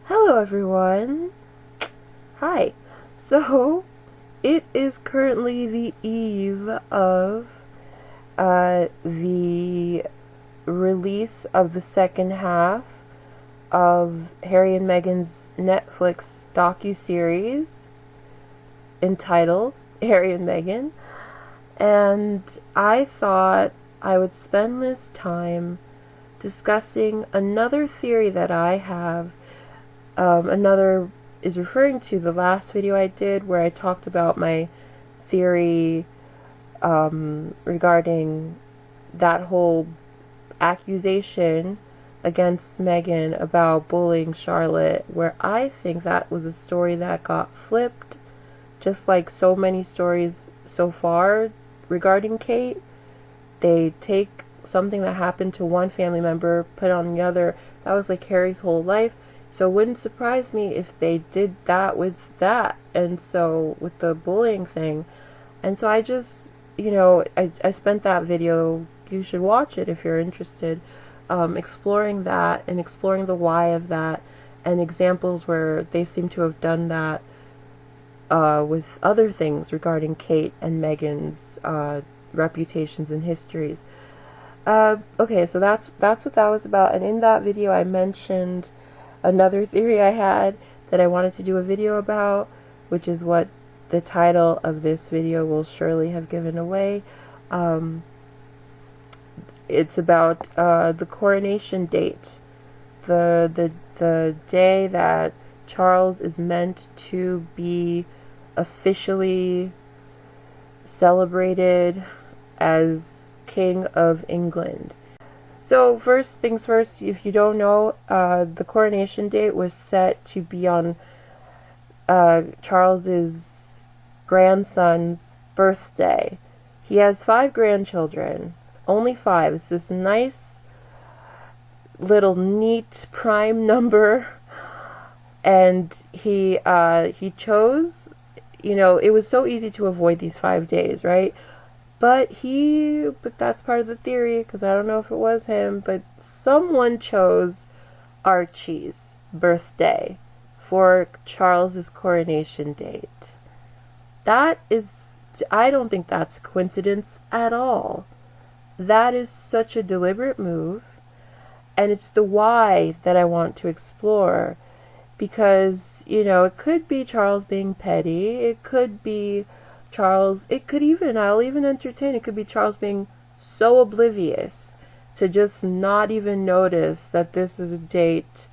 Hello everyone! Hi! So, it is currently the eve of the release of the second half of Harry and Meghan's Netflix docu-series entitled Harry and Meghan, and I thought I would spend this time discussing another theory that I have. Another is referring to the last video I did where I talked about my theory regarding that whole accusation against Meghan about bullying Charlotte, where I think that was a story that got flipped, just like so many stories so far regarding Kate. They take something that happened to one family member, put it on the other. That was like Harry's whole life. So it wouldn't surprise me if they did that with that, and so with the bullying thing. And so I just, I spent that video, you should watch it if you're interested, exploring that and exploring the why of that, and examples where they seem to have done that with other things regarding Kate and Meghan's reputations and histories. Okay, so that's what that was about, and in that video I mentioned another theory I had that I wanted to do a video about, which is what the title of this video will surely have given away. It's about the coronation date, the day that Charles is meant to be officially celebrated as King of England. So first things first, if you don't know, the coronation date was set to be on Charles's grandson's birthday. He has 5 grandchildren, only 5. It's this nice little neat prime number, and he chose, it was so easy to avoid these 5 days, right? But that's part of the theory, because I don't know if it was him, but someone chose Archie's birthday for Charles's coronation date. I don't think that's a coincidence at all. That is such a deliberate move, and it's the why that I want to explore, because, it could be Charles being petty, it could be Charles, I'll even entertain, it could be Charles being so oblivious to just not even notice that this is a date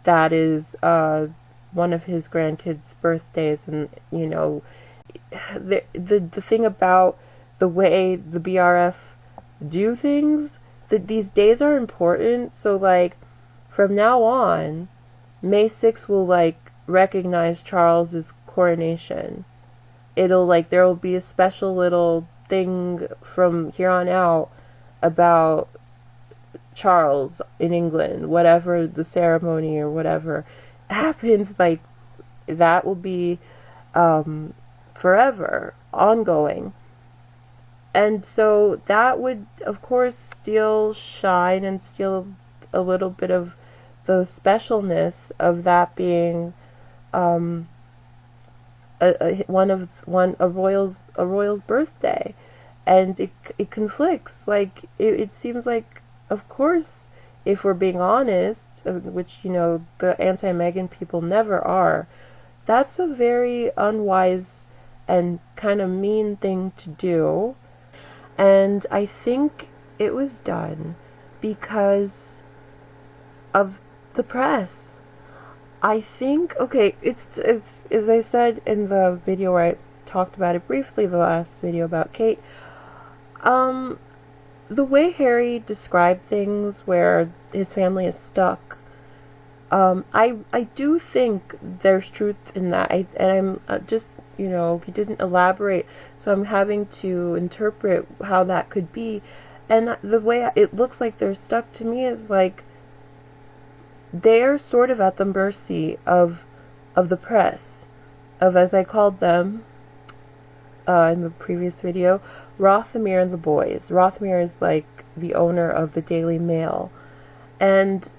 that is one of his grandkids' birthdays. And the thing about the way the BRF do things, that these days are important. So like from now on, May 6th will like recognize Charles's coronation. It'll there will be a special little thing from here on out about Charles in England, whatever the ceremony or whatever happens, that will be forever ongoing. And so that would of course still shine and steal a little bit of the specialness of that being a royal's birthday, and it conflicts. It seems like, of course, if we're being honest, which the anti-Meghan people never are, that's a very unwise and kind of mean thing to do. And I think it was done because of the press. I think, okay, it's as I said in the video where I talked about it briefly, the last video about Kate, the way Harry described things where his family is stuck, I do think there's truth in that. I'm just, he didn't elaborate, so I'm having to interpret how that could be. And the way it looks like they're stuck to me is like they're sort of at the mercy of the press, of, as I called them in the previous video, Rothamir and the boys. Rothamir is like the owner of the Daily Mail, and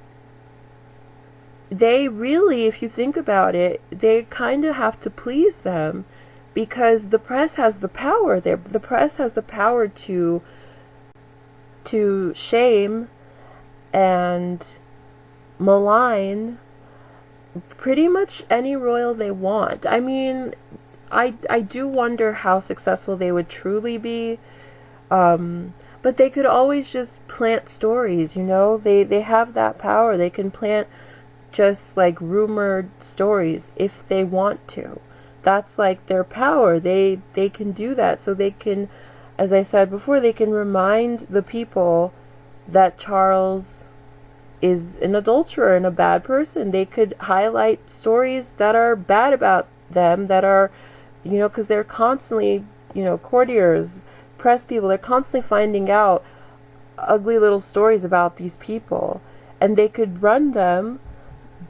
they really, if you think about it, they kind of have to please them, because the press has the power there. The press has the power to shame and malign pretty much any royal they want. I mean, I do wonder how successful they would truly be. But they could always just plant stories, you know? They have that power. They can plant just like rumored stories if they want to. That's like their power. They can do that. So they can, as I said before, they can remind the people that Charles is an adulterer and a bad person. They could highlight stories that are bad about them, that are, you know, because they're constantly, you know, courtiers, press people, they're constantly finding out ugly little stories about these people, and they could run them,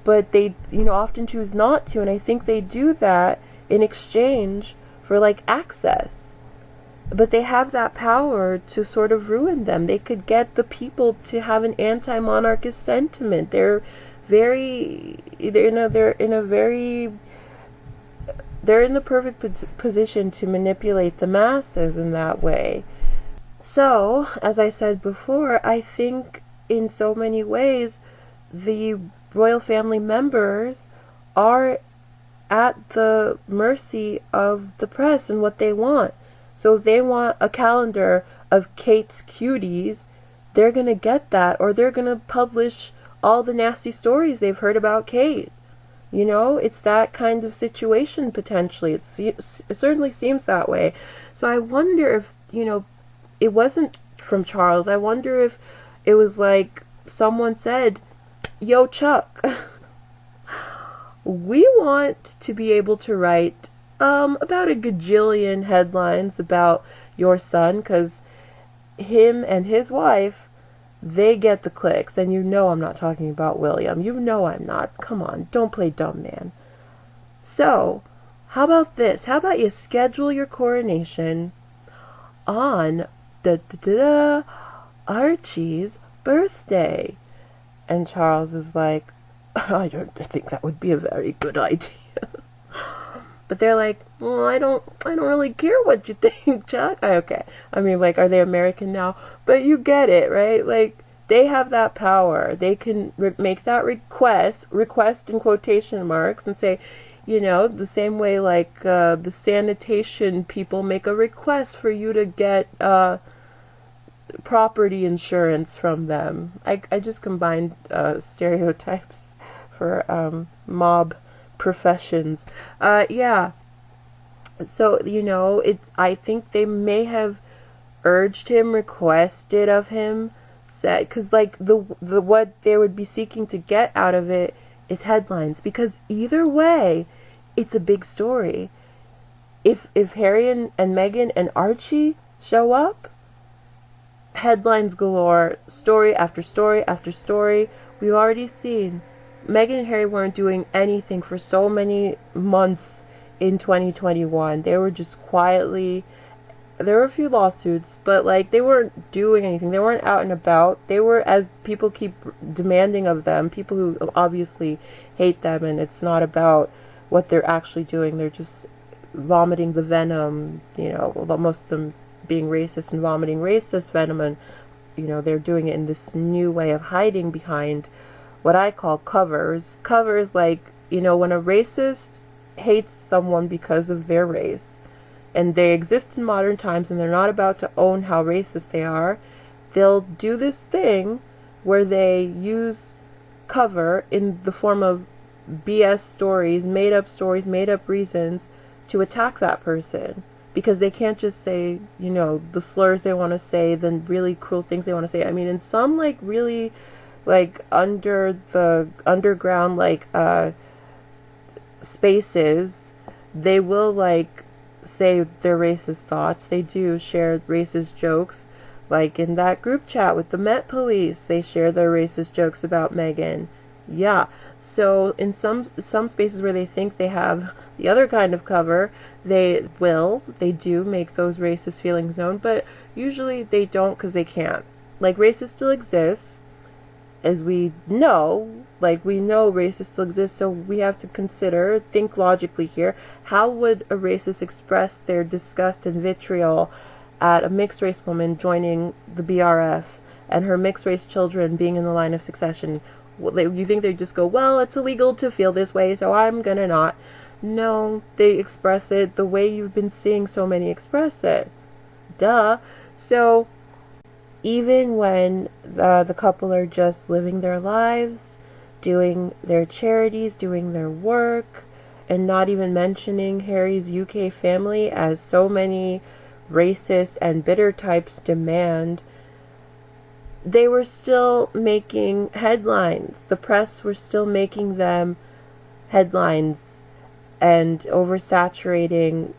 but they, you know, often choose not to. And I think they do that in exchange for like access. But they have that power to sort of ruin them. They could get the people to have an anti-monarchist sentiment. They're in the perfect position to manipulate the masses in that way. So, as I said before, I think in so many ways the royal family members are at the mercy of the press and what they want. So if they want a calendar of Kate's cuties, they're going to get that, or they're going to publish all the nasty stories they've heard about Kate. You know, it's that kind of situation potentially. It certainly seems that way. So I wonder if, you know, it wasn't from Charles. I wonder if it was like someone said, "Yo, Chuck, we want to be able to write about a gajillion headlines about your son, because him and his wife, they get the clicks." And you know I'm not talking about William. You know I'm not. Come on, don't play dumb, man. So, how about this? How about you schedule your coronation on Archie's birthday? And Charles is like, "I don't think that would be a very good idea." But they're like, "Well, I don't really care what you think, Chuck." Okay. I mean, like, are they American now? But you get it, right? Like, they have that power. They can make that request in quotation marks, and say, you know, the same way like the sanitation people make a request for you to get property insurance from them. I just combined stereotypes for mob professions. Yeah. So, you know, I think they may have urged him, requested of him, said, because like the what they would be seeking to get out of it is headlines, because either way, it's a big story. If Harry and Meghan and Archie show up, headlines galore, story after story after story. We've already seen Meghan and Harry weren't doing anything for so many months in 2021. They were just quietly, there were a few lawsuits, but like they weren't doing anything. They weren't out and about. They were, as people keep demanding of them, people who obviously hate them, and it's not about what they're actually doing. They're just vomiting the venom, you know, most of them being racist and vomiting racist venom, and you know, they're doing it in this new way of hiding behind what I call covers. Covers, like, you know, when a racist hates someone because of their race, and they exist in modern times, and they're not about to own how racist they are, they'll do this thing where they use cover in the form of BS stories, made up reasons to attack that person, because they can't just say, you know, the slurs they want to say, the really cruel things they want to say. I mean, in some like really like underground like spaces, they will like say their racist thoughts. They do share racist jokes, like in that group chat with the Met Police, they share their racist jokes about Meghan. Yeah. So in some spaces where they think they have the other kind of cover, they do make those racist feelings known, but usually they don't, because they can't. Like, racists still exist, as we know, Like, we know racists still exist, so we have to think logically here. How would a racist express their disgust and vitriol at a mixed race woman joining the BRF and her mixed race children being in the line of succession? You think they just go, well, it's illegal to feel this way, so I'm gonna not. No, they express it the way you've been seeing so many express it. Duh. So, even when the couple are just living their lives, doing their charities, doing their work, and not even mentioning Harry's UK family as so many racist and bitter types demand, they were still making headlines. The press were still making them headlines and oversaturating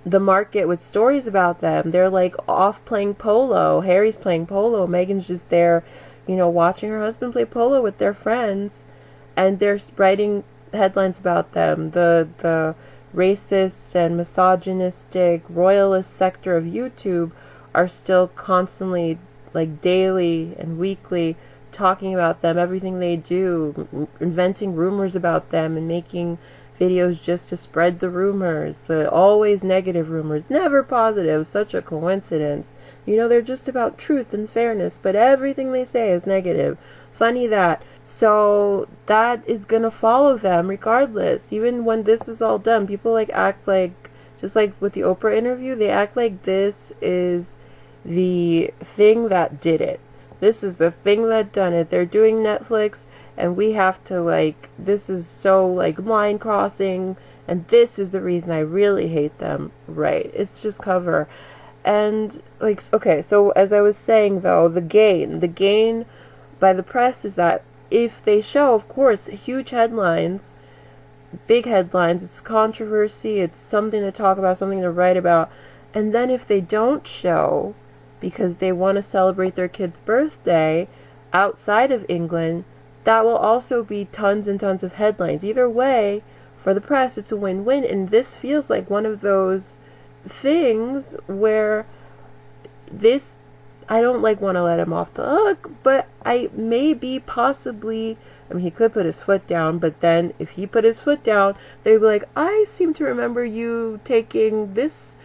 the market with stories about them. They're like off playing polo. Harry's playing polo. Meghan's just there, watching her husband play polo with their friends, and they're writing headlines about them. The racist and misogynistic royalist sector of YouTube are still constantly, like daily and weekly, talking about them, everything they do, inventing rumors about them and making videos just to spread the rumors, the always negative rumors, never positive. Such a coincidence. They're just about truth and fairness, but everything they say is negative. Funny that. So that is gonna follow them regardless. Even when this is all done, people act like, just like with the Oprah interview, they act like this is the thing that did it. This is the thing that done it. They're doing Netflix, and we have to, this is so, line crossing, and this is the reason I really hate them. Right. It's just cover. And, okay, so as I was saying, though, the gain by the press is that if they show, of course, huge headlines, big headlines, it's controversy, it's something to talk about, something to write about, and then if they don't show, because they want to celebrate their kid's birthday outside of England, that will also be tons and tons of headlines. Either way, for the press, it's a win-win, and this feels like one of those things where I don't want to let him off the hook, but I maybe possibly, he could put his foot down, but then if he put his foot down, they'd be like, I seem to remember you taking this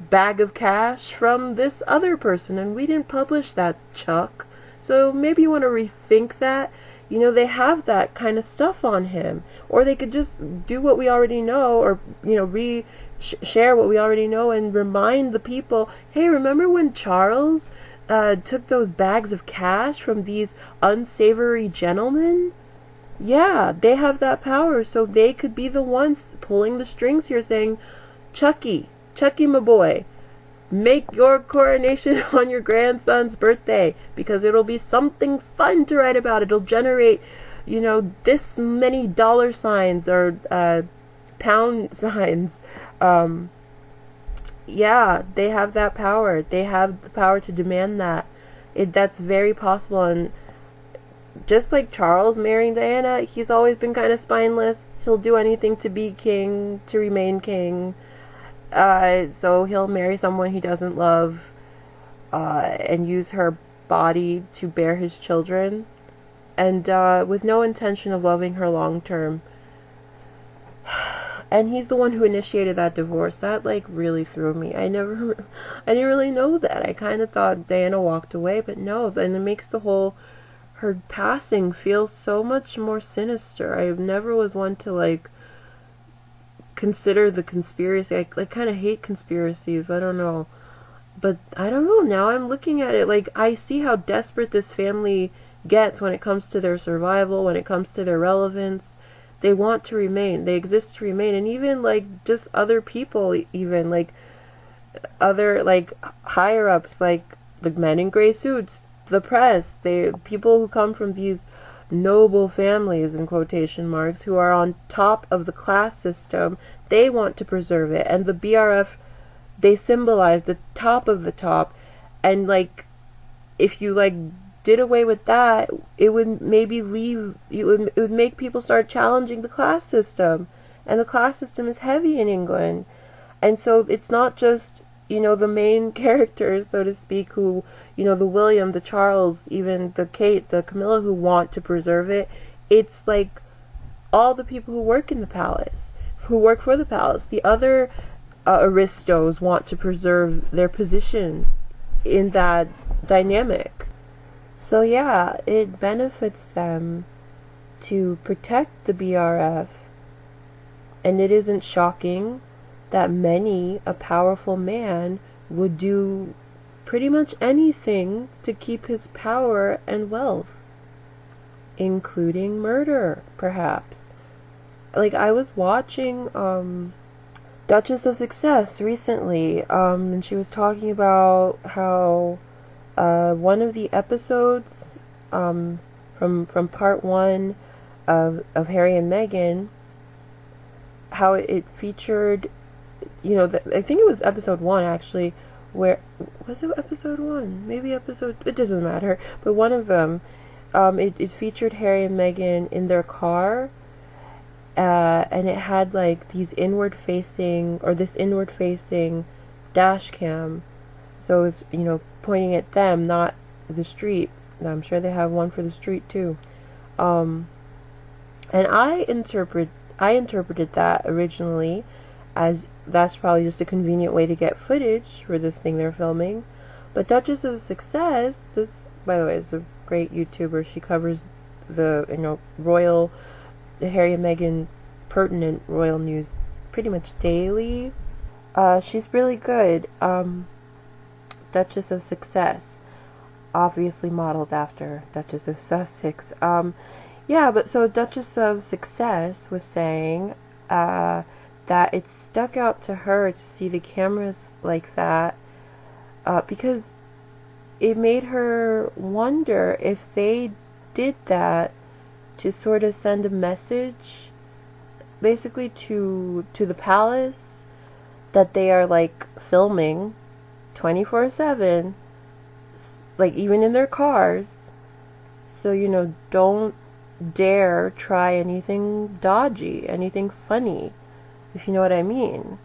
bag of cash from this other person, and we didn't publish that, Chuck. So maybe you want to rethink that. They have that kind of stuff on him. Or they could just do what we already know, or, share what we already know and remind the people, hey, remember when Charles took those bags of cash from these unsavory gentlemen? Yeah, they have that power, so they could be the ones pulling the strings here saying, Chucky, my boy, make your coronation on your grandson's birthday, because it'll be something fun to write about. It'll generate, this many dollar signs or pound signs. Yeah, they have that power. They have the power to demand that. That's very possible. And just like Charles marrying Diana, he's always been kind of spineless. He'll do anything to be king, to remain king. So he'll marry someone he doesn't love, and use her body to bear his children, and with no intention of loving her long term. And he's the one who initiated that divorce. That really threw me. I didn't really know that. I kind of thought Diana walked away, but no. Then it makes her passing feel so much more sinister. I never was one to consider the conspiracy. I kind of hate conspiracies. I don't know. But I don't know. Now I'm looking at it, I see how desperate this family gets when it comes to their survival, when it comes to their relevance. They want to remain. They exist to remain. And even just other people, even other higher ups, the men in gray suits, the press, people who come from these noble families, in quotation marks, who are on top of the class system, they want to preserve it. And the BRF, they symbolize the top of the top. And if you did away with that, it would maybe it would make people start challenging the class system. And the class system is heavy in England. And so it's not just the main characters, so to speak, who, the William, the Charles, even the Kate, the Camilla, who want to preserve it. It's like all the people who work in the palace, who work for the palace. The other aristos want to preserve their position in that dynamic. So yeah, it benefits them to protect the BRF, and it isn't shocking that a powerful man would do pretty much anything to keep his power and wealth, including murder, perhaps. Like, I was watching Duchess of Success recently, and she was talking about how one of the episodes from part one of Harry and Meghan, how it featured, I think it was episode one, actually, where, was it episode one? Maybe episode, it doesn't matter, but one of them, it featured Harry and Meghan in their car, and it had like this inward facing dash cam, so it was, pointing at them, not the street. I'm sure they have one for the street too. And I interpreted that originally as that's probably just a convenient way to get footage for this thing they're filming. But Duchess of Success, this, by the way, is a great YouTuber. She covers the, the Harry and Meghan pertinent royal news pretty much daily. She's really good. Duchess of Success, obviously modeled after Duchess of Sussex. Yeah, but so Duchess of Success was saying that it stuck out to her to see the cameras like that, because it made her wonder if they did that to sort of send a message basically to the palace that they are like filming 24/7, like even in their cars. So, don't dare try anything dodgy, anything funny, if you know what I mean.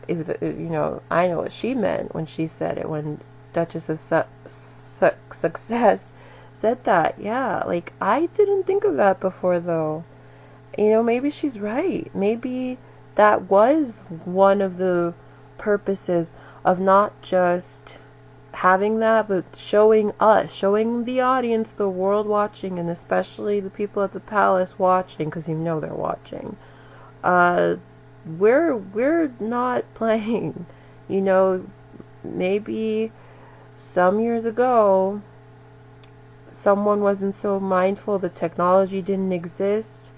I know what she meant when she said it, when Duchess of Success said that. Yeah, like, I didn't think of that before, though. Maybe she's right. Maybe that was one of the purposes of not just having that, but showing the audience, the world watching, and especially the people at the palace watching, because they're watching. We're not playing. Maybe some years ago, someone wasn't so mindful, the technology didn't exist,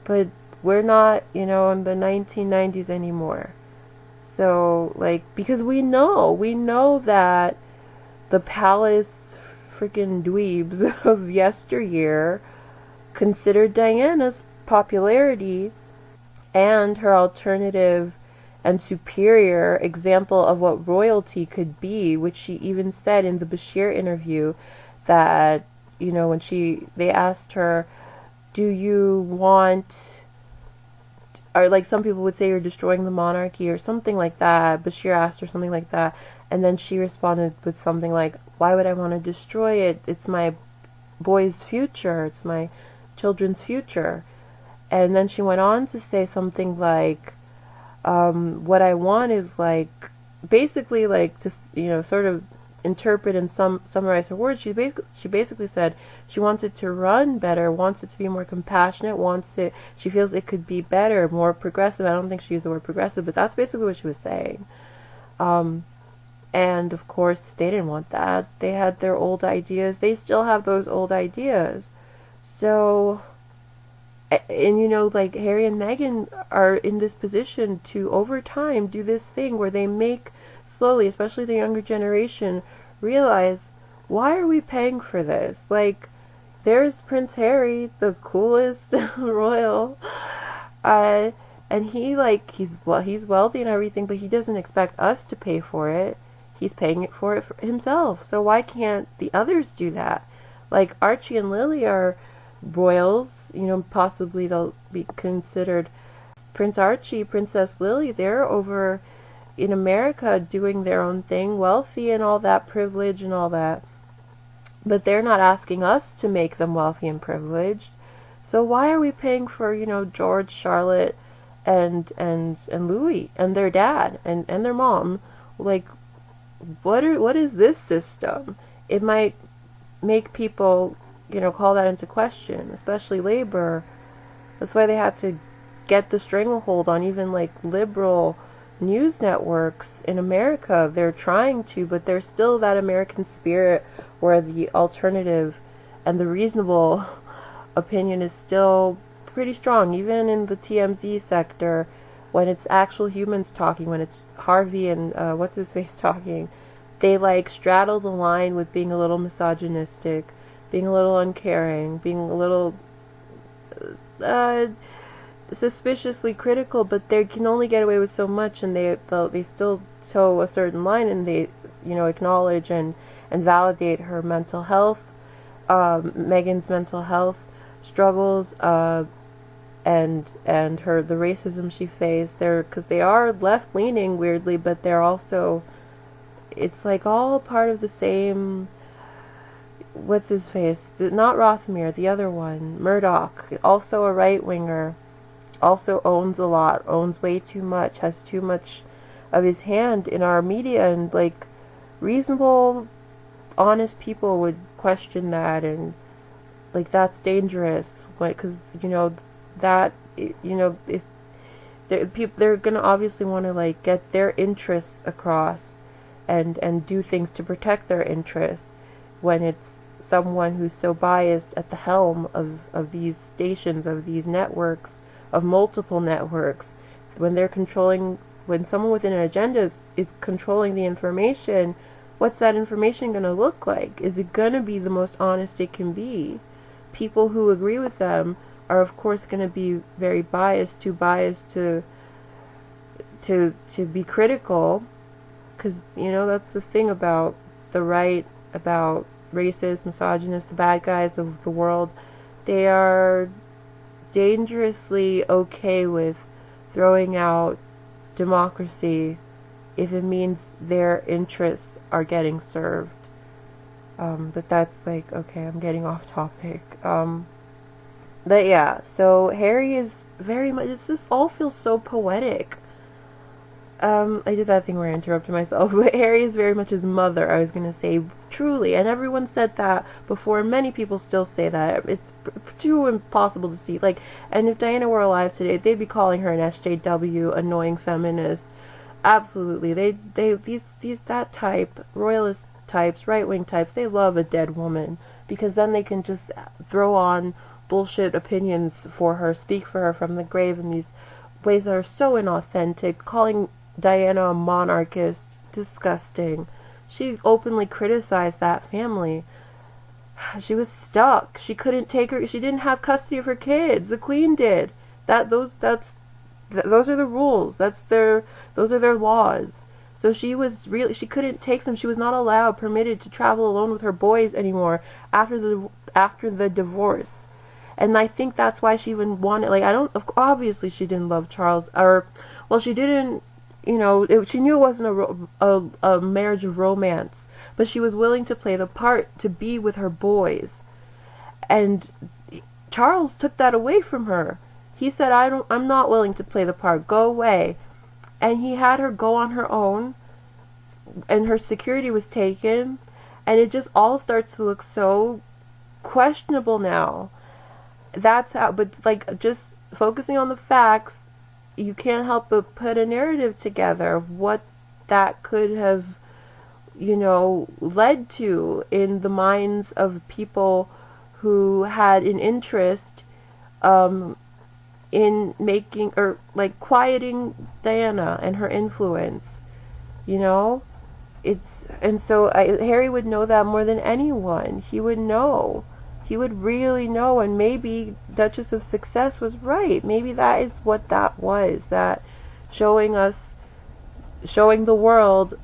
but we're not, in the 1990s anymore. So, like, because we know that the palace freaking dweebs of yesteryear considered Diana's popularity and her alternative and superior example of what royalty could be, which she even said in the Bashir interview that, when they asked her, do you want, or like some people would say, you're destroying the monarchy or something like that. Bashir asked her something like that, and then she responded with something like, why would I want to destroy it? It's my boy's future. It's my children's future. And then she went on to say something like, what I want is like, basically like to, sort of interpret and summarize her words. She basically said she wants it to run better, wants it to be more compassionate, she feels it could be better, more progressive. I don't think she used the word progressive, but that's basically what she was saying. And of course they didn't want that. They had their old ideas. They still have those old ideas. So, and like Harry and Meghan are in this position to, over time, do this thing where they make slowly, especially the younger generation, realize, why are we paying for this? Like, there's Prince Harry, the coolest royal, and he's wealthy and everything, but he doesn't expect us to pay for it. He's paying it for himself. So why can't the others do that? Like, Archie and Lily are royals, possibly they'll be considered. Prince Archie, Princess Lily, they're over in America doing their own thing, wealthy and all that, privilege and all that. But they're not asking us to make them wealthy and privileged. So why are we paying for, George, Charlotte, and Louis and their dad and their mom? Like, what is this system? It might make people, call that into question, especially labor. That's why they had to get the stranglehold on even like liberal news networks in America. They're trying to, but there's still that American spirit where the alternative and the reasonable opinion is still pretty strong, even in the TMZ sector, when it's actual humans talking, when it's Harvey and what's his face talking. They like straddle the line with being a little misogynistic, being a little uncaring, being a little suspiciously critical, but they can only get away with so much, and they still toe a certain line, and they acknowledge and validate her mental health, Megan's mental health struggles, and the racism she faced. Because they are left leaning weirdly, but they're also, it's like all part of the same. What's his face? Not Rothmere, the other one, Murdoch, also a right winger, also owns a lot, owns way too much, has too much of his hand in our media, and like reasonable, honest people would question that, and like that's dangerous, because that if they're gonna obviously want to like get their interests across, and do things to protect their interests, when it's someone who's so biased at the helm of these stations, of these networks, of multiple networks, when someone with an agenda is controlling the information. What's that information going to look like? Is it going to be the most honest it can be? People who agree with them are of course going to be very biased, too biased to be critical, because that's the thing about the right, about racist, misogynist, the bad guys of the world. They are dangerously okay with throwing out democracy if it means their interests are getting served. But that's like, okay, I'm getting off topic. But yeah, so Harry is very much, this all feels so poetic. I did that thing where I interrupted myself, but Harry is very much his mother, I was going to say, truly, and everyone said that before, and many people still say that. It's too impossible to see, like, and if Diana were alive today, they'd be calling her an SJW, annoying feminist. Absolutely, that type, royalist types, right-wing types, they love a dead woman, because then they can just throw on bullshit opinions for her, speak for her from the grave in these ways that are so inauthentic, calling Diana a monarchist, disgusting. She openly criticized that family. She was stuck. She couldn't take her. She didn't have custody of her kids. The Queen did. Those are the rules. Those are their laws. So she couldn't take them. She was not permitted to travel alone with her boys anymore after the divorce. And I think that's why she even wanted, obviously she didn't love Charles, she didn't, she knew it wasn't a marriage of romance, but she was willing to play the part to be with her boys. And Charles took that away from her. He said, I'm not willing to play the part, go away. And he had her go on her own, and her security was taken, and it just all starts to look so questionable now. That's how, but like, just focusing on the facts, you can't help but put a narrative together of what that could have, led to in the minds of people who had an interest in making, or like quieting Diana and her influence, and so Harry would know that more than anyone. He would know. He would really know, and maybe Duchess of Success was right. Maybe that is what that was, that showing the world,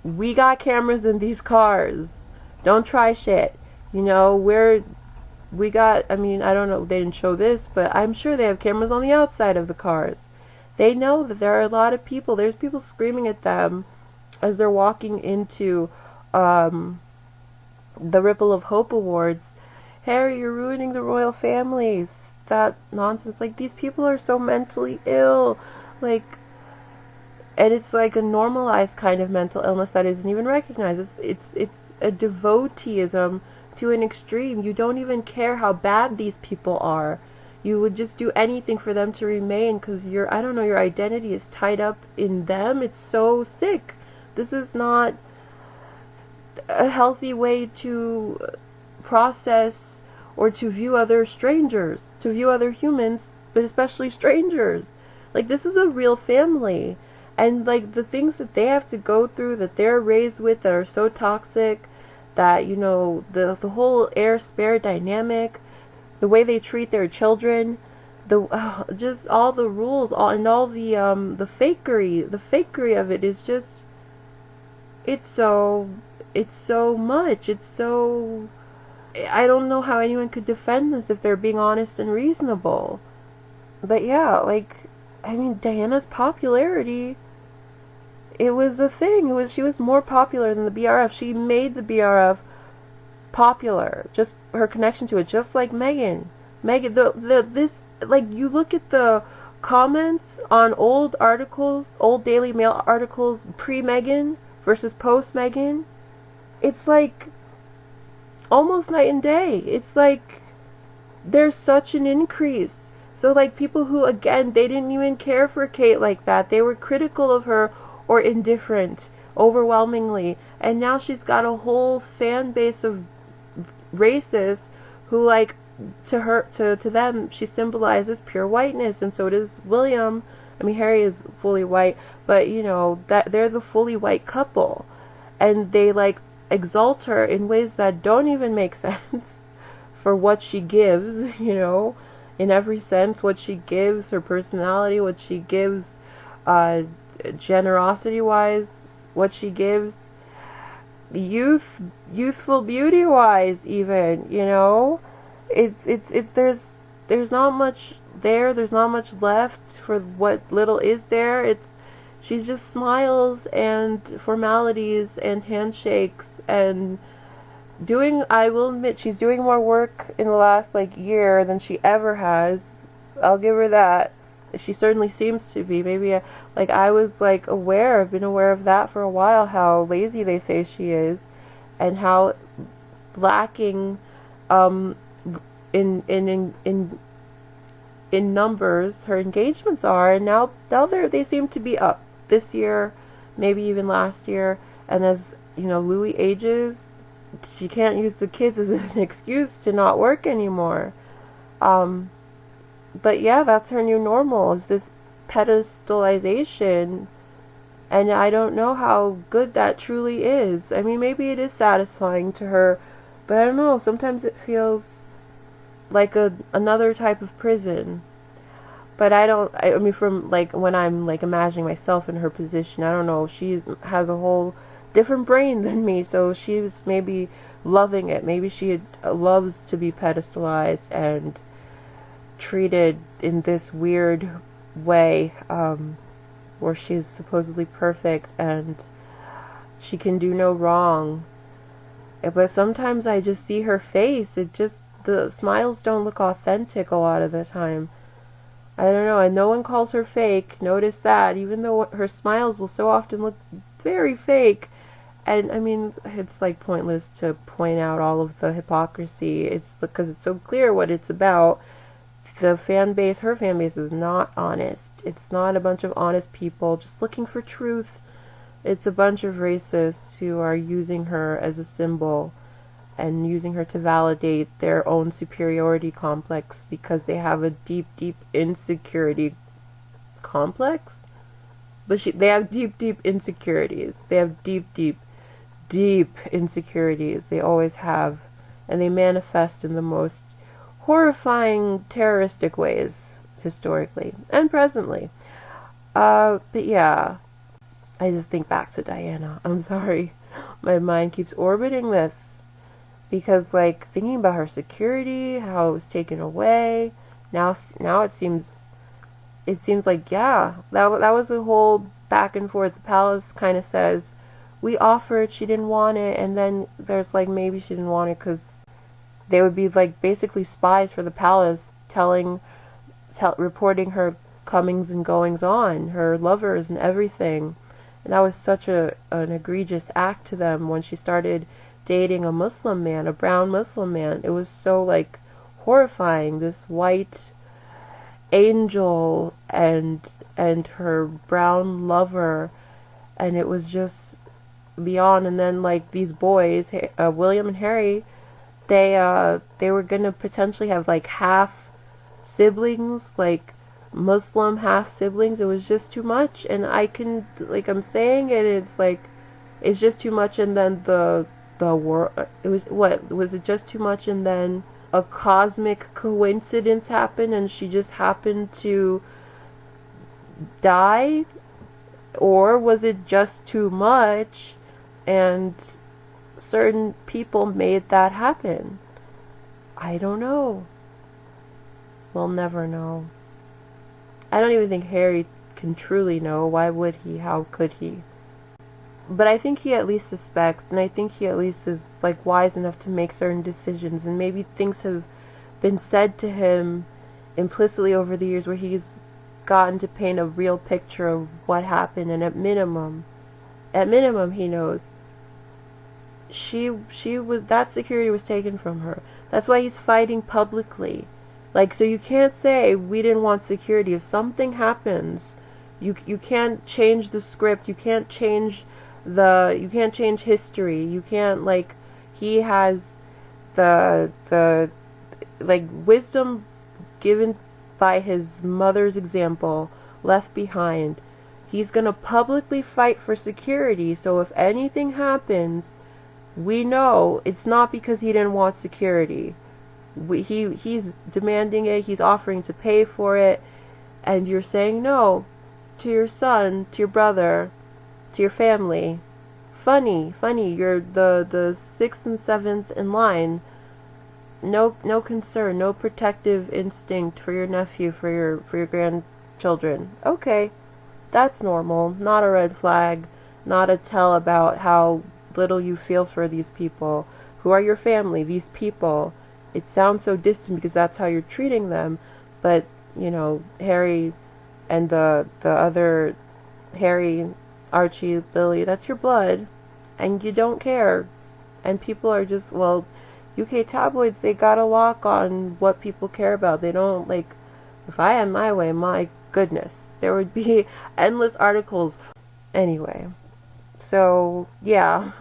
we got cameras in these cars. Don't try shit. I don't know, they didn't show this, but I'm sure they have cameras on the outside of the cars. They know that there are a lot of people, there's people screaming at them as they're walking into the Ripple of Hope Awards. Harry, you're ruining the royal families. That nonsense. Like, these people are so mentally ill. Like, and it's like a normalized kind of mental illness that isn't even recognized. It's a devoteeism to an extreme. You don't even care how bad these people are. You would just do anything for them to remain because I don't know, your identity is tied up in them. It's so sick. This is not a healthy way to process or to view other strangers, to view other humans, but especially strangers. Like, this is a real family. And, like, the things that they have to go through, that they're raised with, that are so toxic, that, you know, the whole heir-spare dynamic, the way they treat their children, just all the rules, and all the fakery of it is just, it's so much. It's so, I don't know how anyone could defend this if they're being honest and reasonable. But yeah, like, I mean, Diana's popularity, it was a thing. She was more popular than the BRF. She made the BRF popular, just her connection to it, just like Meghan. This, like, you look at the comments on old articles, old Daily Mail articles, pre-Meghan versus post-Meghan, it's like almost night and day. It's like there's such an increase. So, like, people who, again, they didn't even care for Kate like that. They were critical of her or indifferent, overwhelmingly. And now she's got a whole fan base of racists who, like, to them, she symbolizes pure whiteness. And so does William. I mean, Harry is fully white, but, you know, that they're the fully white couple. And they, like, exalt her in ways that don't even make sense for what she gives, you know, in every sense, what she gives, her personality, what she gives, generosity-wise, what she gives, youthful beauty-wise, even, you know, there's not much there, there's not much left for what little is there. She's just smiles and formalities and handshakes and I will admit, she's doing more work in the last, like, year than she ever has. I'll give her that. She certainly seems to be. Maybe, I was, like, I've been aware of that for a while, how lazy they say she is, and how lacking, in numbers her engagements are, and now they seem to be up this year, maybe even last year, and as, you know, Louis ages, she can't use the kids as an excuse to not work anymore. But yeah, that's her new normal, is this pedestalization, and I don't know how good that truly is. I mean, maybe it is satisfying to her, but I don't know, sometimes it feels like another type of prison. But I mean, from, like, when I'm, like, imagining myself in her position, I don't know, she has a whole different brain than me, so she's maybe loving it. Maybe she loves to be pedestalized and treated in this weird way, where she's supposedly perfect and she can do no wrong. But sometimes I just see her face, the smiles don't look authentic a lot of the time. I don't know, and no one calls her fake. Notice that, even though her smiles will so often look very fake. And I mean, it's, like, pointless to point out all of the hypocrisy. It's because it's so clear what it's about. Her fan base is not honest. It's not a bunch of honest people just looking for truth. It's a bunch of racists who are using her as a symbol and using her to validate their own superiority complex because they have a deep, deep insecurity complex. But they have deep, deep insecurities. They have deep, deep, deep insecurities. They always have. And they manifest in the most horrifying, terroristic ways, historically and presently. But yeah, I just think back to Diana. I'm sorry. My mind keeps orbiting this. Because, like, thinking about her security, how it was taken away, now it seems it seems like, yeah, that was a whole back and forth. The palace kind of says, we offered, she didn't want it, and then there's like, maybe she didn't want it because they would be like basically spies for the palace, reporting her comings and goings on, her lovers and everything. And that was such an egregious act to them when she started dating a Muslim man, a brown Muslim man. It was so like horrifying, this white angel and her brown lover, and it was just beyond. And then like these boys, William and Harry, they were gonna potentially have like half siblings, like Muslim half siblings. It was just too much, and I'm saying it, it's like it's just too much. And then the war, it was, what was it, just too much, and then a cosmic coincidence happened and she just happened to die? Or was it just too much and certain people made that happen? I don't know. We'll never know. I don't even think Harry can truly know. Why would he? How could he? But I think he at least suspects, and I think he at least is like wise enough to make certain decisions, and maybe things have been said to him implicitly over the years where he's gotten to paint a real picture of what happened. And at minimum he knows she was, that security was taken from her. That's why he's fighting publicly. Like, so you can't say we didn't want security. If something happens, you can't change the script. You can't change history. You can't, like, he has the like wisdom given by his mother's example left behind. He's gonna publicly fight for security, so if anything happens, we know it's not because he didn't want security. He's demanding it, he's offering to pay for it, and you're saying no to your son, to your brother, to your family. Funny, you're the sixth and seventh in line. No concern, no protective instinct for your nephew, for your grandchildren. Okay, that's normal. Not a red flag, not a tell about how little you feel for these people. Who are your family? These people. It sounds so distant because that's how you're treating them, but you know, Harry and the other Harry, Archie, Lily, that's your blood, and you don't care. And people are just, well, UK tabloids, they got a lock on what people care about. They don't, like, if I had my way, my goodness, there would be endless articles. Anyway, so yeah,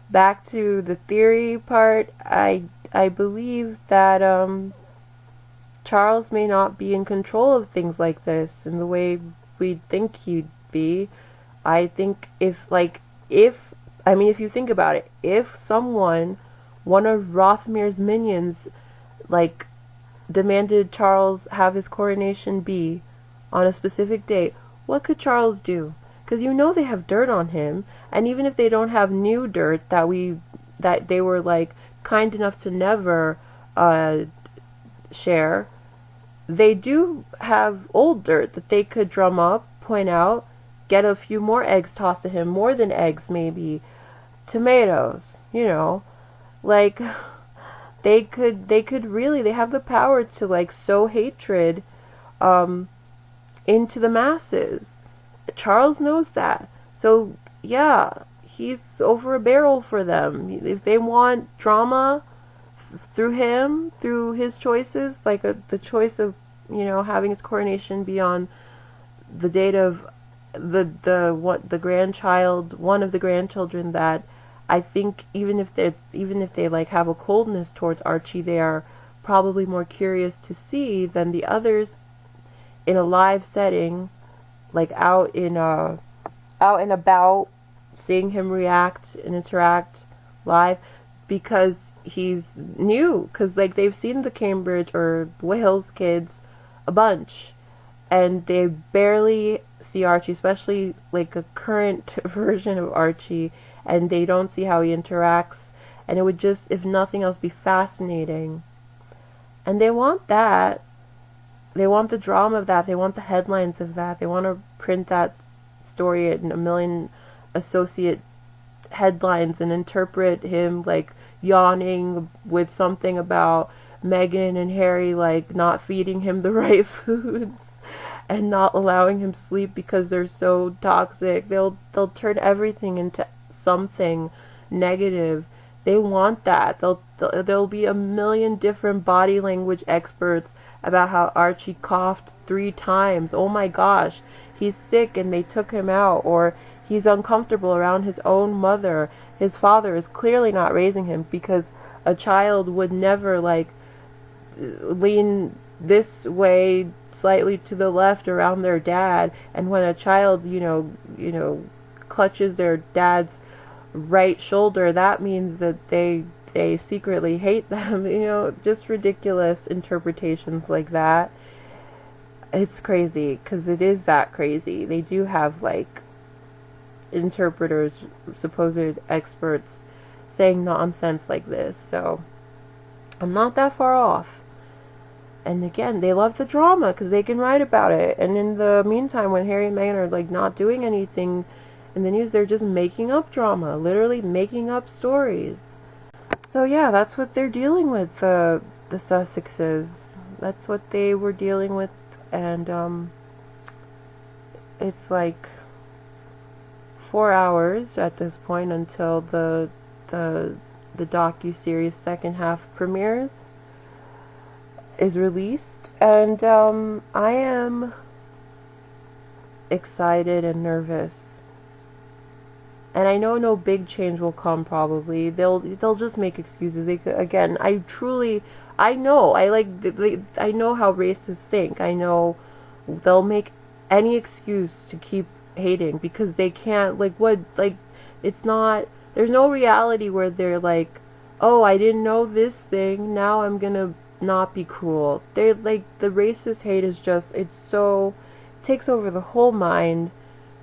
back to the theory part. I believe that Charles may not be in control of things like this in the way we'd think he'd be. I think if you think about it, if someone, one of Rothmir's minions, like, demanded Charles have his coronation be on a specific date, what could Charles do? Because you know they have dirt on him, and even if they don't have new dirt that they were, like, kind enough to never share, they do have old dirt that they could drum up, point out, get a few more eggs tossed to him, more than eggs maybe, tomatoes, you know, like, they could really, they have the power to, like, sow hatred into the masses. Charles knows that. So yeah, he's over a barrel for them. If they want drama through him, through his choices, like the choice of, you know, having his coronation be on the date of the grandchild, one of the grandchildren that I think even if they like have a coldness towards Archie, they are probably more curious to see than the others in a live setting, like out and about, seeing him react and interact live, because he's new, because like they've seen the Cambridge or Wales kids a bunch, and they barely see Archie, especially like a current version of Archie, and they don't see how he interacts, and it would just, if nothing else, be fascinating. And they want that. They want the drama of that. They want the headlines of that. They want to print that story in a million associate headlines and interpret him like yawning with something about Meghan and Harry like not feeding him the right foods and not allowing him sleep because they're so toxic. They'll turn everything into something negative. They want that. There'll be a million different body language experts about how Archie coughed 3 times. Oh my gosh, he's sick and they took him out, or he's uncomfortable around his own mother. His father is clearly not raising him, because a child would never like lean this way slightly to the left around their dad, and when a child, clutches their dad's right shoulder, that means that they secretly hate them. Just ridiculous interpretations like that. It's crazy, because it is that crazy. They do have like interpreters, supposed experts, saying nonsense like this, so I'm not that far off. And again, they love the drama because they can write about it. And in the meantime, when Harry and Meghan are like not doing anything in the news, they're just making up drama, literally making up stories. So yeah, that's what they're dealing with, the Sussexes. That's what they were dealing with, and it's like 4 hours at this point until the docu-series second half premieres, is released, and I am excited and nervous. And I know no big change will come. Probably they'll just make excuses. Again, I know I know how racists think. I know they'll make any excuse to keep hating, because they can't, it's not, there's no reality where they're like, oh, I didn't know this thing, now I'm gonna not be cruel. They're like, the racist hate is just, it takes over the whole mind.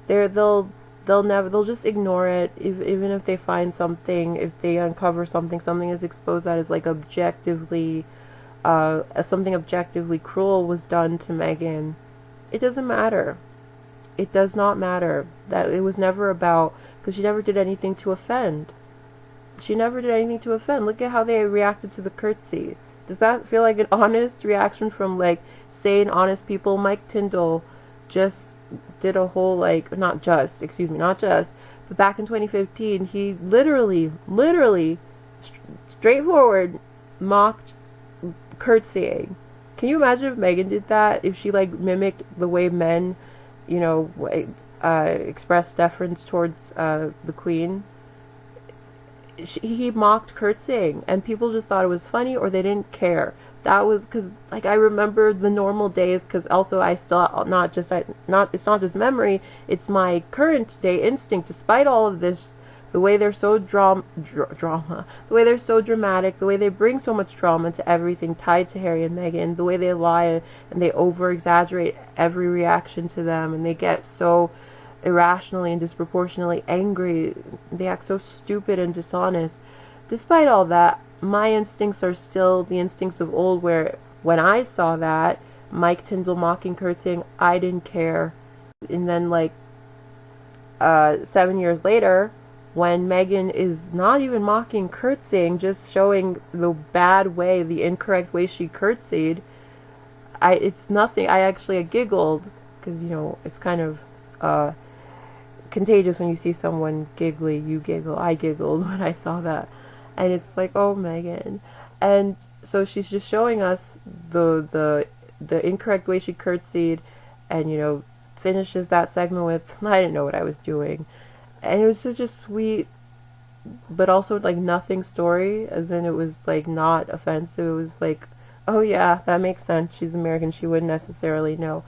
They'll just ignore it, even if they find something, if they uncover something is exposed that is like objectively, something objectively cruel was done to Meghan. It doesn't matter. It does not matter. That it was never about, because she never did anything to offend. She never did anything to offend. Look at how they reacted to the curtsy. Does that feel like an honest reaction from like sane, honest people? Mike Tyndall just did a whole not just, but back in 2015, he literally, straightforward mocked curtsying. Can you imagine if Meghan did that? If she mimicked the way men, express deference towards the Queen. He mocked curtsying, and people just thought it was funny, or they didn't care. That was because, I remember the normal days, because also I still, it's not just memory, it's my current day instinct, despite all of this, the way they're so drama, the way they're so dramatic, the way they bring so much drama to everything tied to Harry and Meghan, the way they lie and they over-exaggerate every reaction to them, and they get so irrationally and disproportionately angry, they act so stupid and dishonest. Despite all that, my instincts are still the instincts of old, where when I saw that, Mike Tyndall mocking curtsying, I didn't care. And then 7 years later, when Meghan is not even mocking curtsying, just showing the bad way, the incorrect way she curtsied, it's nothing. I giggled, because, it's kind of contagious when you see someone giggly, you giggle. I giggled when I saw that. And it's like, oh, Meghan. And so she's just showing us the incorrect way she curtsied, and, finishes that segment with, I didn't know what I was doing. And it was such a sweet, but also nothing story, as in it was not offensive. It was oh yeah, that makes sense. She's American. She wouldn't necessarily know.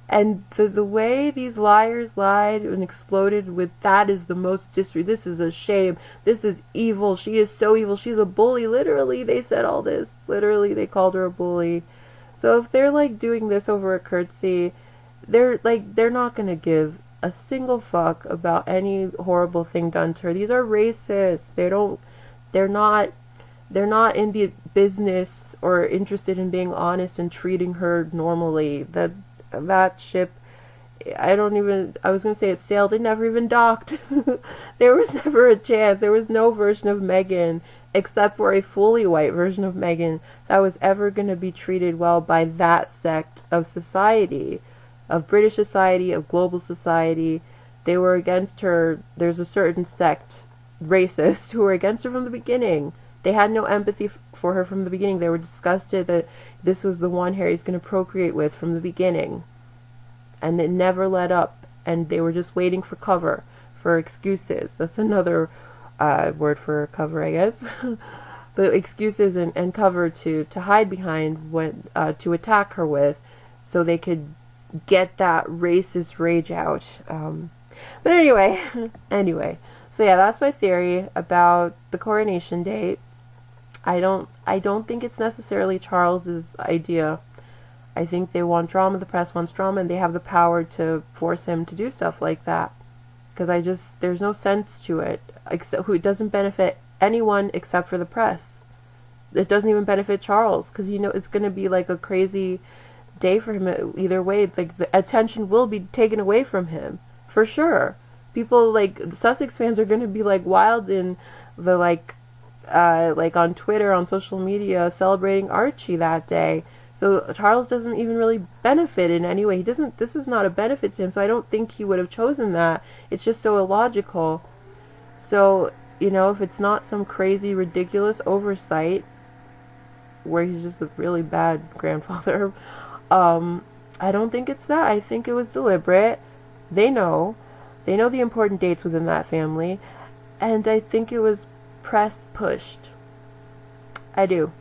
And the way these liars lied and exploded with, that is the most this is a shame. This is evil. She is so evil. She's a bully. Literally, they said all this. Literally, they called her a bully. So if they're doing this over a curtsy, they're not gonna give a single fuck about any horrible thing done to her. These are racists. They're not in the business or interested in being honest and treating her normally. That ship, I was going to say it sailed, it never even docked. There was never a chance. There was no version of Meghan, except for a fully white version of Meghan, that was ever going to be treated well by that sect of society, of British society, of global society. They were against her. There's a certain sect, racists, who were against her from the beginning. They had no empathy for her from the beginning. They were disgusted that this was the one Harry's going to procreate with from the beginning. And it never let up, and they were just waiting for cover, for excuses. That's another word for cover, I guess. But excuses and cover to hide behind, to attack her with, so they could get that racist rage out. But anyway, so yeah, that's my theory about the coronation date. I don't think it's necessarily Charles's idea. I think they want drama, the press wants drama, and they have the power to force him to do stuff like that. Because there's no sense to it. It doesn't benefit anyone except for the press. It doesn't even benefit Charles, because it's going to be like a crazy day for him either way. Like, the attention will be taken away from him, for sure. People, like, Sussex fans are going to be, like, wild in the, like on Twitter, on social media, celebrating Archie that day. So Charles doesn't even really benefit in any way. This is not a benefit to him, so I don't think he would have chosen that. It's just so illogical. So, if it's not some crazy, ridiculous oversight, where he's just a really bad grandfather, I don't think it's that. I think it was deliberate. They know the important dates within that family, and I think it was press pushed. I do.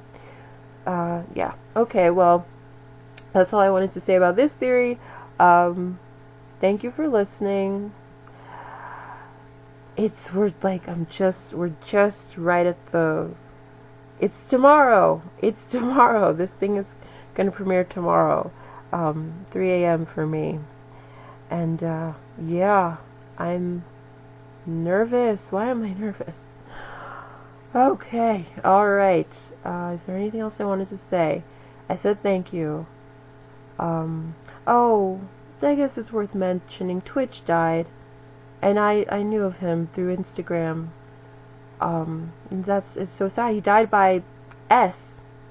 Yeah. Okay, well, that's all I wanted to say about this theory. Thank you for listening. We're just right at the, it's tomorrow. This thing is gonna premiere tomorrow, 3 a.m. for me. And, yeah, I'm nervous. Why am I nervous? Okay, alright. Is there anything else I wanted to say? I said thank you. Oh, I guess it's worth mentioning, Twitch died. And I knew of him through Instagram. It's so sad. He died by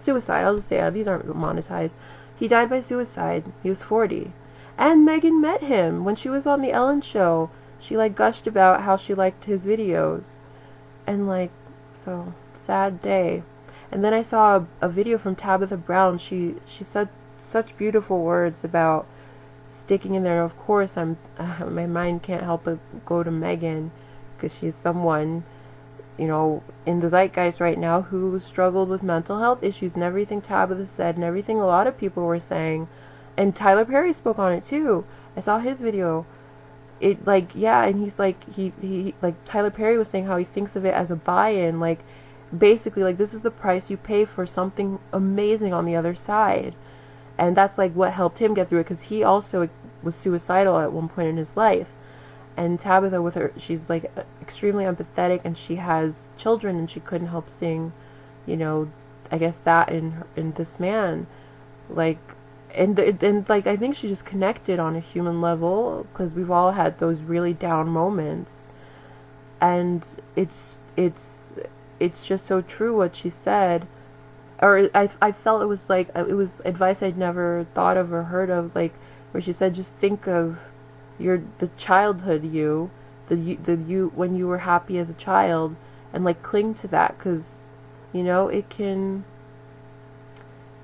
suicide. I'll just say, these aren't monetized. He died by suicide. He was 40. And Meghan met him when she was on the Ellen show. She, like, gushed about how she liked his videos. And, like, so, sad day. And then I saw a video from Tabitha Brown. She said such beautiful words about sticking in there. Of course, my mind can't help but go to Meghan, because she's someone, in the zeitgeist right now who struggled with mental health issues, and everything Tabitha said and everything a lot of people were saying. And Tyler Perry spoke on it too. I saw his video. And he's like, he Tyler Perry was saying how he thinks of it as a buy-in, like, basically, like, this is the price you pay for something amazing on the other side. And that's, like, what helped him get through it, because he also was suicidal at one point in his life. And Tabitha, with her, she's, like, extremely empathetic, and she has children, and she couldn't help seeing, I guess that in this man, like, and like, I think she just connected on a human level, because we've all had those really down moments, and it's just so true what she said. Or I felt it was like, it was advice I'd never thought of or heard of, like, where she said, just think of the childhood you, the you when you were happy as a child, and, like, cling to that, because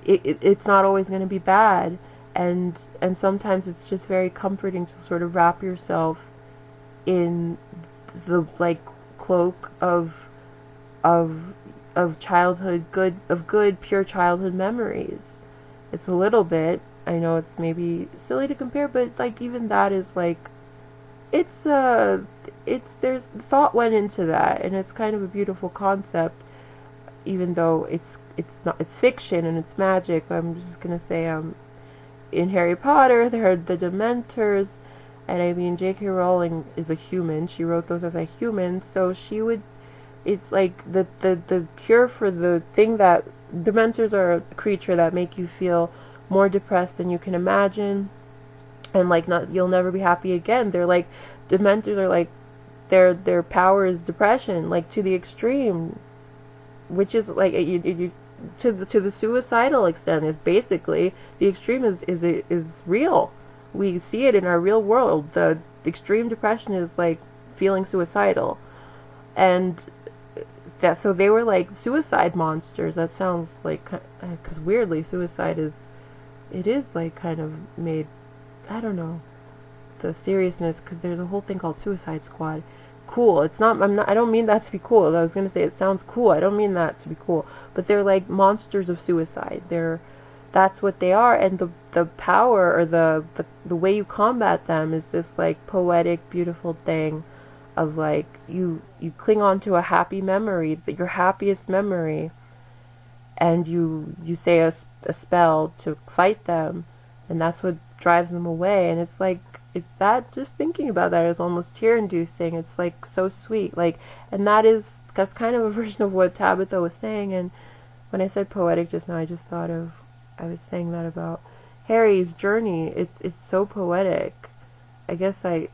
it's not always going to be bad, and sometimes it's just very comforting to sort of wrap yourself in the, like, cloak of childhood, good pure childhood memories. It's a little bit, I know it's maybe silly to compare, but, like, even that is, like, there's thought went into that, and it's kind of a beautiful concept, even though it's fiction and it's magic. I'm just gonna say, in Harry Potter there are the Dementors, and I mean, J.K. Rowling is a human. She wrote those as a human, so she would It's like the cure for the thing that dementors are a creature that make you feel more depressed than you can imagine, and like not you'll never be happy again. They're like dementors are like their power is depression, like to the extreme, which is like you to the suicidal extent. Is basically the extreme is real. We see it in our real world. The extreme depression is like feeling suicidal, and that so they were like suicide monsters. That sounds like because weirdly suicide is it is like kind of made, I don't know, the seriousness, because there's a whole thing called Suicide Squad. Cool. It's not. I'm not. I don't mean that to be cool. I was gonna say it sounds cool. I don't mean that to be cool. But they're like monsters of suicide. That's what they are. And the power or the way you combat them is this like poetic, beautiful thing of like you cling on to a happy memory, your happiest memory, and you say a spell to fight them, and that's what drives them away. And it's like it's that just thinking about that is almost tear inducing. It's like so sweet, like, and that's kind of a version of what Tabitha was saying. And when I said poetic just now, I just thought of I was saying that about Harry's journey. It's so poetic. I guess I'm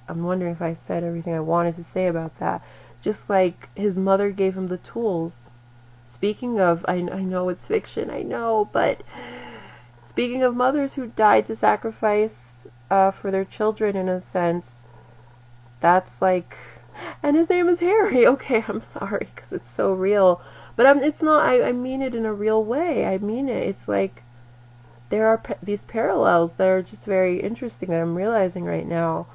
wondering if I said everything I wanted to say about that. Just like his mother gave him the tools. Speaking of, I know it's fiction, I know, but speaking of mothers who died to sacrifice for their children, in a sense, that's like, and his name is Harry. Okay, I'm sorry, because it's so real. But it's not, I mean it in a real way. I mean it. It's like, there are these parallels that are just very interesting that I'm realizing right now.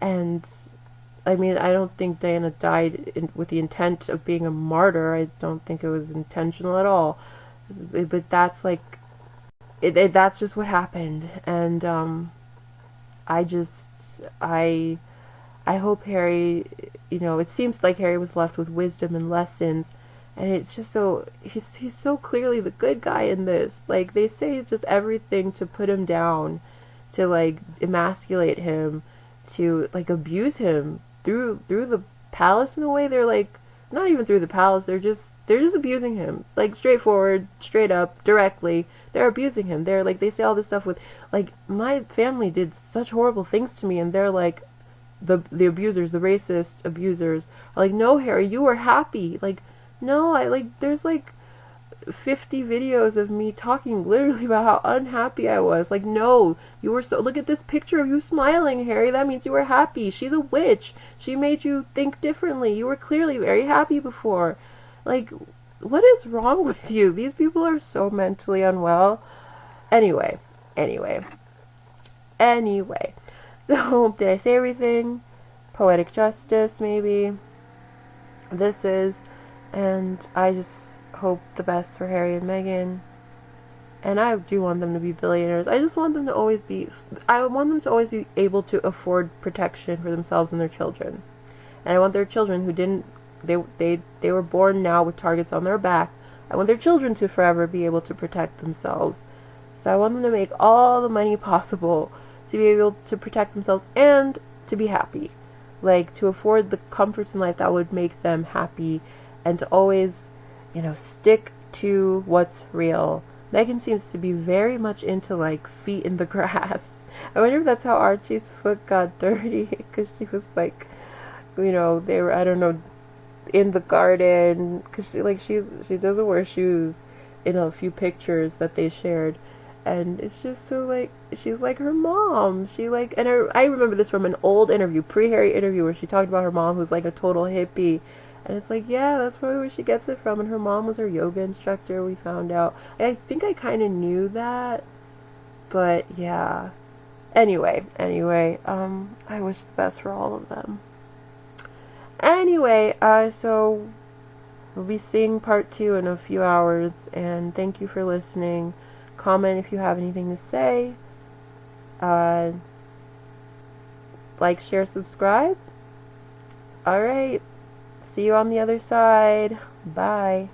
And I mean, I don't think Diana died with the intent of being a martyr. I don't think it was intentional at all. But that's like, that's just what happened. And I hope Harry, it seems like Harry was left with wisdom and lessons. And it's just so, he's so clearly the good guy in this. Like, they say just everything to put him down, to like emasculate him, to like abuse him through the palace in a way. They're like, not even through the palace, they're just abusing him, like straightforward, straight up, directly. They're abusing him. They're like, they say all this stuff with like, my family did such horrible things to me, and they're like, the abusers, the racist abusers are like, no, Harry, you were happy. Like, no, there's like 50 videos of me talking literally about how unhappy I was. Like, no, you were so, look at this picture of you smiling, Harry, that means you were happy. She's a witch. She made you think differently. You were clearly very happy before. Like, what is wrong with you? These people are so mentally unwell. Anyway. So, did I say everything? Poetic justice, maybe. This is, and I just hope the best for Harry and Meghan. And I do want them to be billionaires. I want them to always be able to afford protection for themselves and their children. And I want their children who didn't, they were born now with targets on their back. I want their children to forever be able to protect themselves. So I want them to make all the money possible to be able to protect themselves and to be happy. Like, to afford the comforts in life that would make them happy, and to always, stick to what's real. Meghan seems to be very much into, like, feet in the grass. I wonder if that's how Archie's foot got dirty, because she was, like, they were, I don't know, in the garden, because she doesn't wear shoes in a few pictures that they shared. And it's just so, like, she's like her mom. And I remember this from an old interview, pre-Harry interview, where she talked about her mom, who's like a total hippie. And it's like, yeah, that's probably where she gets it from. And her mom was her yoga instructor, we found out. I think I kind of knew that. But, yeah. Anyway, I wish the best for all of them. Anyway, so we'll be seeing part 2 in a few hours. And thank you for listening. Comment if you have anything to say. Like, share, subscribe. Alright. See you on the other side. Bye.